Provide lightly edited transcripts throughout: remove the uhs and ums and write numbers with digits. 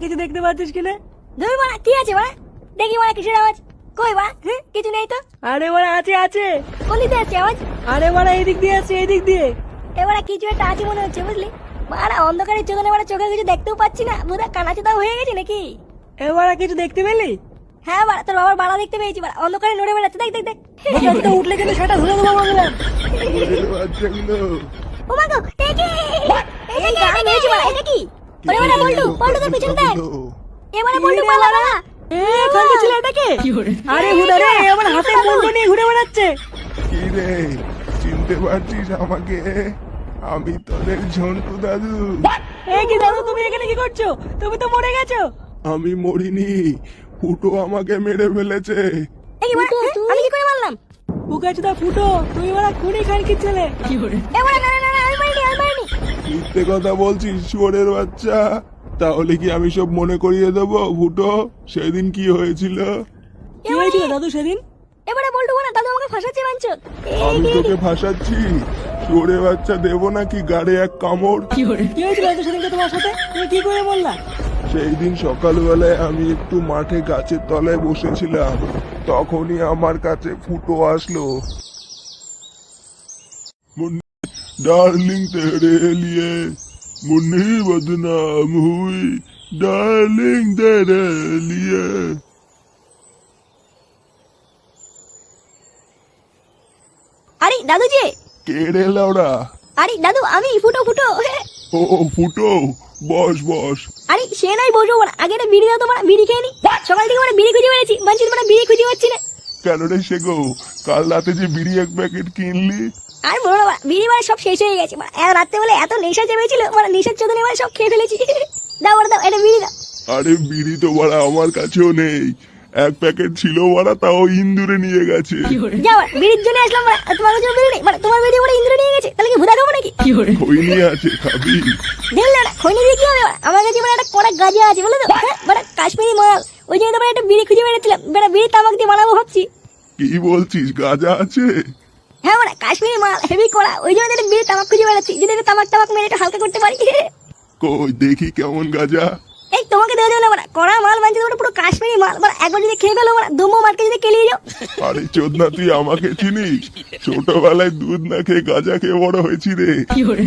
কিছু দেখতে পাচ্ছিস কিনা? ধুর বাড়া, কি আছে বাড়া? দেখি বাড়া কিসের আওয়াজ? কই বাড়া? কিছু নেই তো। আরে বাড়া আছে আছে। কোন দিকে আসছে আওয়াজ? আরে বাড়া এদিক দিয়ে আসছে, এদিক দিয়ে। এবারে কিছু একটা আছে মনে হচ্ছে, বুঝলি? বাড়া অন্ধকারের চোখে বাড়া চোখে কিছু দেখতেও পাচ্ছি না, পুরো কানাচোদা হয়ে গেছি নাকি? এ বাড়া কিছু দেখতে পেলি? হ্যাঁ বাড়া, তোর বাবার বাড়া দেখতে পেয়েছি বাড়া, অন্ধকারে নড়ে বেড়াচ্ছে, দেখ দেখ দেখ। বোকাচোদা উঠলে কিন্তু সেটা ধরে দেবো বললাম। বাচ্চাগুলো ও মা গো, দেখি এই গান মেরেছি বাড়া, এটা কি? ওরে বাড়া বল্টু, বল্টুকে পিছনে দেখ। এবারে বল্টু পালা বাড়া। এ খানকে ছিল এটাকে? আরে হুদা রে, আমার হাতে বন্ধু নিয়ে ঘুরে বেড়াচ্ছে। কি রে, চিনতে পারছিস আমাকে? আমি তোদের ঝন্টু দাদু। এ কি দাদু, তুমি এখানে কি করছো? তুমি তো মরে গেছো। আমি মরিনি, ফুটো আমাকে মেরে ফেলেছে। এই কি বাড়া, আমি কি করে মারলাম? বোকাচোদা ফুটো, তুই বাড়া খুনি খানকির ছেলে। এবারে না না না, আমি মারিনি, আমি মারিনি। মিথ্যে কথা বলছিস শুয়োরের বাচ্চা। তাহলে কি আমি সব মনে করিয়ে দেবো ফুটো? সেদিন কি হয়েছিল? কি হয়েছিল দাদু সেদিন? এবারে বল্টু বাড়া, দাদু আমাকে ফাঁসাচ্ছে মানছো? আমি তোকে ফাঁসাচ্ছি? শুয়োরের বাচ্চা দেবো নাকি গাড়ে এক কামড়? কি হয়েছিল দাদু সেদিনকে তোমার সাথে? তুমি কি করে বললা? সেই দিন সকালবেলায় আমি একটু মাঠে গাছের তলায় বসেছিলাম, তখনই আমার কাছে ফুটো আসলো। ডার্লিং তেরে লিয়ে মুন্নি বদনাম হুই, ডার্লিং তেরে লিয়ে। আরে দাদু যে, কে রে লাউড়া? আরে দাদু আমি ফুটো ফুটো। ও ফুটো, বস বস। আরে সে নাই বসবো বাড়া, আগে একটা বিড়ি দাও তো বাড়া, বিড়ি খেয়ে নি। সকাল থেকে বাড়া বিড়ি খুঁজে বেড়েছি, মানছি বাড়া বিড়ি খুঁজে পাচ্ছি না। কেন রে সে গো, কাল রাতে যে বিড়ি এক প্যাকেট কিনলি? আর বলো না বাড়া, বিড়ি বাড়া সব শেষ হয়ে গেছে বাড়া, রাত্রে বেলা এত নেশা চেপেছিল বাড়া, নেশার চোদনে বাড়া সব খেয়ে ফেলেছি। দাও বাড়া দাও, এটা বিড়ি দাও। আরে বিড়ি তো বাড়া আমার কাছেও নেই, এক প্যাকেট ছিল বাড়া, তাও ইন্দুরে নিয়ে গেছে। যাও বাড়া, বিড়ির জন্য আসলাম বাড়া, আর তোমার কাছে বিড়ি নেই বাড়া, তোমার বিড়ি বাড়া ইন্দ্র নিয়ে গেছে, তাহলে কি ভুদা খাবো নাকি? খৈনি আছে, খাবি? দেখলে না খৈনি দিয়ে কি হবে বাড়া, আমার কাছে বাড়া একটা কড়া গাঁজা আছে বলে তো, হ্যাঁ বাড়া কাশ্মীরি মাল, ওই জন্য তো বাড়া একটা বিড়ি খুঁজে বেড়াচ্ছিলাম, বাড়া বিড়ি তামাক দিয়ে বানাবো ভাবছি। কি বলছিস, গাঁজা আছে? হ্যাঁ বাড়া কাশ্মীরি মাল হেভি কড়া, ওই জন্য একটা বিড়ি তামাক খুঁজে বেড়াচ্ছি, যদি একটা তামাক টামাক মেরে একটু হালকা করতে পারি। কই দেখি কেমন গাঁজা। এই তোমাকে দেওয়া যাবে না বাড়া, কড়া মাল মানছি তোমরা, পুরো কাশ্মীরি মাল বাড়া, একবার যদি খেয়ে ফেলো বাড়া দুমো মার্কে যদি কেলিয়ে যাও। আরে চোদনা, তুই আমাকে চিনিস? ছোটবেলায় দুধ না খেয়ে গাঁজা খেয়ে বড় হয়েছি রে।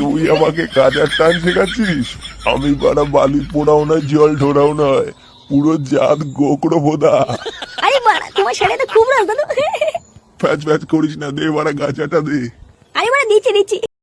তুই আমাকে গাঁজার টান শেখাচ্ছিস? আমি বাড়া বালি পোড়াও নয়, জল ঢোড়াও নয়, পুরো জাত গোকড়ো ভোদা। আরে বাড়া তোমার ছেলে তো খুব রাজ দাদু। ফ্যাচ ফ্যাচ করিস না, দে বাড়া গাঁজাটা দে। আরে বাড়া দিচ্ছি দিচ্ছি।